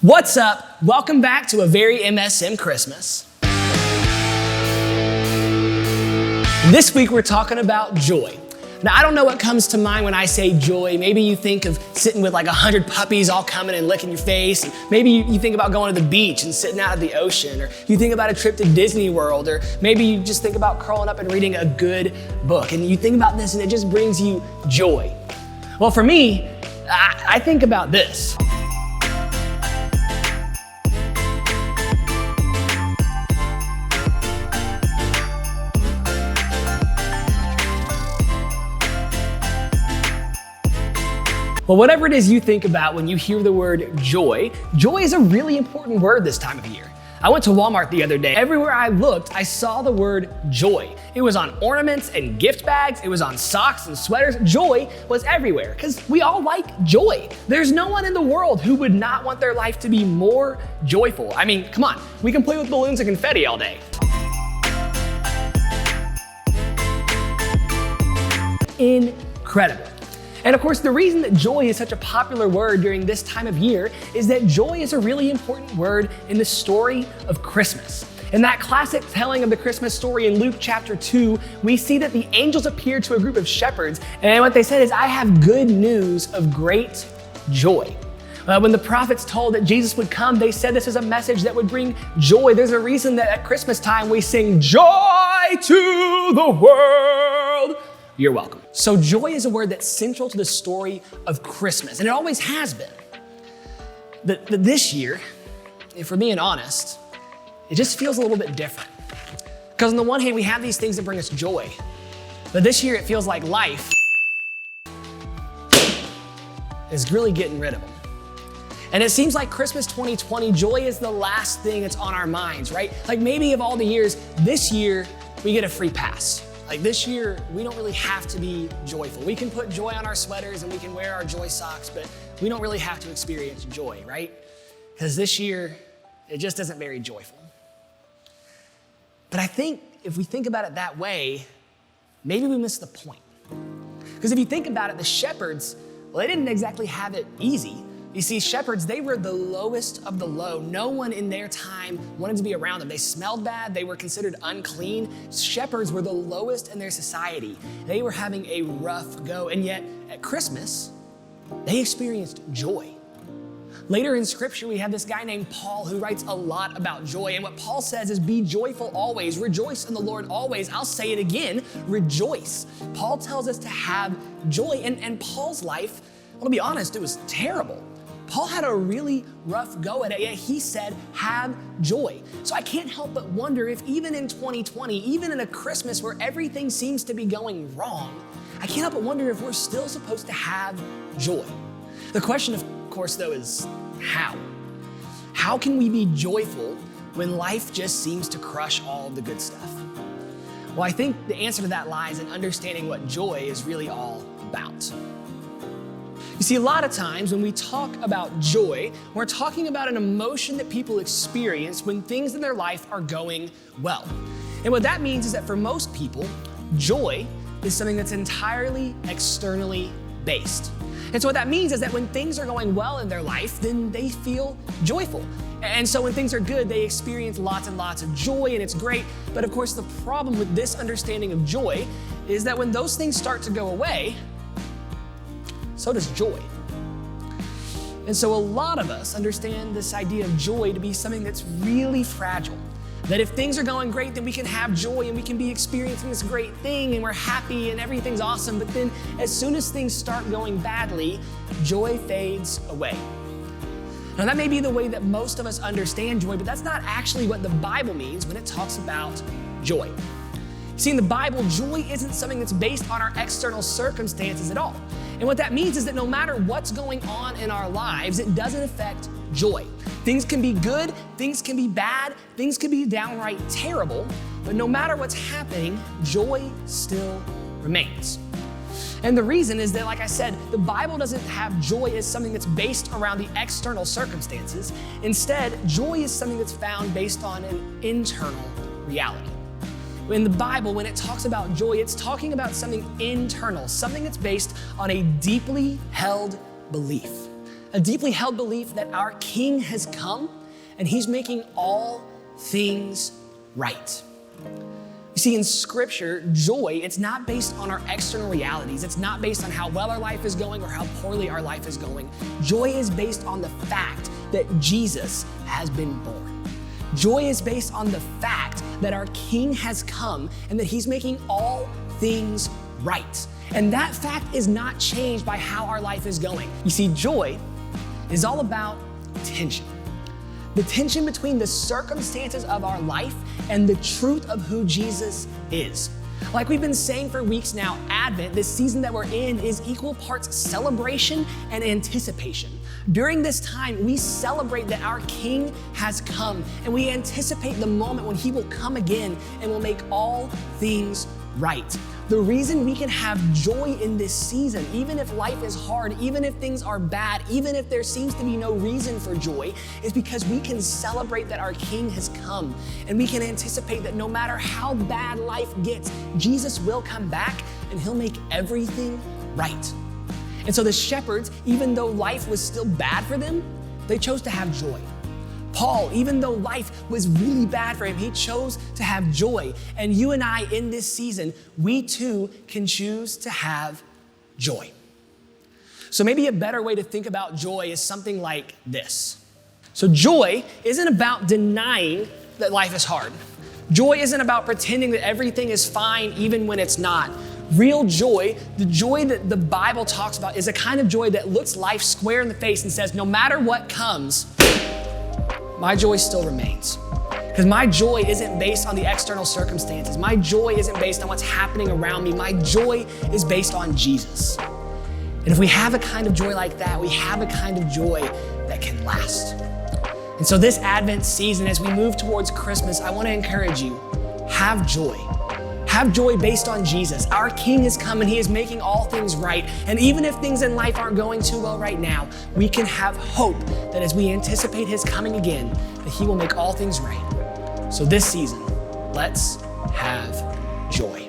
What's up? Welcome back to a very MSM Christmas. This week we're talking about joy. Now, I don't know what comes to mind when I say joy. Maybe you think of sitting with like 100 puppies all coming and licking your face. Maybe you think about going to the beach and sitting out at the ocean, or you think about a trip to Disney World, or maybe you just think about curling up and reading a good book. And you think about this and it just brings you joy. Well, for me, I think about this. Well, whatever it is you think about when you hear the word joy, joy is a really important word this time of year. I went to Walmart the other day. Everywhere I looked, I saw the word joy. It was on ornaments and gift bags. It was on socks and sweaters. Joy was everywhere because we all like joy. There's no one in the world who would not want their life to be more joyful. I mean, come on, we can play with balloons and confetti all day. Incredible. And of course, the reason that joy is such a popular word during this time of year is that joy is a really important word in the story of Christmas. In that classic telling of the Christmas story in Luke chapter 2, we see that the angels appeared to a group of shepherds, and what they said is, I have good news of great joy. When the prophets told that Jesus would come, they said this is a message that would bring joy. There's a reason that at Christmas time we sing, "Joy to the world." You're welcome. So joy is a word that's central to the story of Christmas, and it always has been. But this year, if we're being honest, it just feels a little bit different. Because on the one hand, we have these things that bring us joy, but this year it feels like life is really getting rid of them. And it seems like Christmas 2020, joy is the last thing that's on our minds, right? Like maybe of all the years, this year we get a free pass. Like this year, we don't really have to be joyful. We can put joy on our sweaters and we can wear our joy socks, but we don't really have to experience joy, right? Because this year, it just isn't very joyful. But I think if we think about it that way, maybe we miss the point. Because if you think about it, the shepherds, well, they didn't exactly have it easy. You see, shepherds, they were the lowest of the low. No one in their time wanted to be around them. They smelled bad. They were considered unclean. Shepherds were the lowest in their society. They were having a rough go. And yet at Christmas, they experienced joy. Later in scripture, we have this guy named Paul who writes a lot about joy. And what Paul says is, be joyful always. Rejoice in the Lord always. I'll say it again, rejoice. Paul tells us to have joy. And Paul's life, I want to be honest, it was terrible. Paul had a really rough go at it, yet he said, have joy. So I can't help but wonder if even in 2020, even in a Christmas where everything seems to be going wrong, I can't help but wonder if we're still supposed to have joy. The question, of course, though, is how? How can we be joyful when life just seems to crush all of the good stuff? Well, I think the answer to that lies in understanding what joy is really all about. You see, a lot of times when we talk about joy, we're talking about an emotion that people experience when things in their life are going well. And what that means is that for most people, joy is something that's entirely externally based. And so what that means is that when things are going well in their life, then they feel joyful. And so when things are good, they experience lots and lots of joy, and it's great. But of course, the problem with this understanding of joy is that when those things start to go away, so does joy. And so a lot of us understand this idea of joy to be something that's really fragile. That if things are going great, then we can have joy and we can be experiencing this great thing and we're happy and everything's awesome. But then as soon as things start going badly, joy fades away. Now that may be the way that most of us understand joy, but that's not actually what the Bible means when it talks about joy. See, in the Bible, joy isn't something that's based on our external circumstances at all. And what that means is that no matter what's going on in our lives, it doesn't affect joy. Things can be good, things can be bad, things can be downright terrible, but no matter what's happening, joy still remains. And the reason is that, like I said, the Bible doesn't have joy as something that's based around the external circumstances. Instead, joy is something that's found based on an internal reality. In the Bible, when it talks about joy, it's talking about something internal, something that's based on a deeply held belief. a deeply held belief that our King has come and he's making all things right. You see, in Scripture, joy, it's not based on our external realities. It's not based on how well our life is going or how poorly our life is going. Joy is based on the fact that Jesus has been born. Joy is based on the fact that our King has come and that he's making all things right. And that fact is not changed by how our life is going. You see, joy is all about tension. The tension between the circumstances of our life and the truth of who Jesus is. Like we've been saying for weeks now, Advent, this season that we're in, is equal parts celebration and anticipation. During this time, we celebrate that our King has come, and we anticipate the moment when he will come again and will make all things right. The reason we can have joy in this season, even if life is hard, even if things are bad, even if there seems to be no reason for joy, is because we can celebrate that our King has come, and we can anticipate that no matter how bad life gets, Jesus will come back and he'll make everything right. And so the shepherds, even though life was still bad for them, they chose to have joy. Paul, even though life was really bad for him, he chose to have joy. And you and I in this season, we too can choose to have joy. So maybe a better way to think about joy is something like this. So joy isn't about denying that life is hard. Joy isn't about pretending that everything is fine even when it's not. Real joy, the joy that the Bible talks about, is a kind of joy that looks life square in the face and says, no matter what comes, my joy still remains. Because my joy isn't based on the external circumstances. My joy isn't based on what's happening around me. My joy is based on Jesus. And if we have a kind of joy like that, we have a kind of joy that can last. And so this Advent season, as we move towards Christmas, I want to encourage you, have joy. Have joy based on Jesus. Our King has come and he is making all things right. And even if things in life aren't going too well right now, we can have hope that as we anticipate his coming again, that he will make all things right. So this season, let's have joy.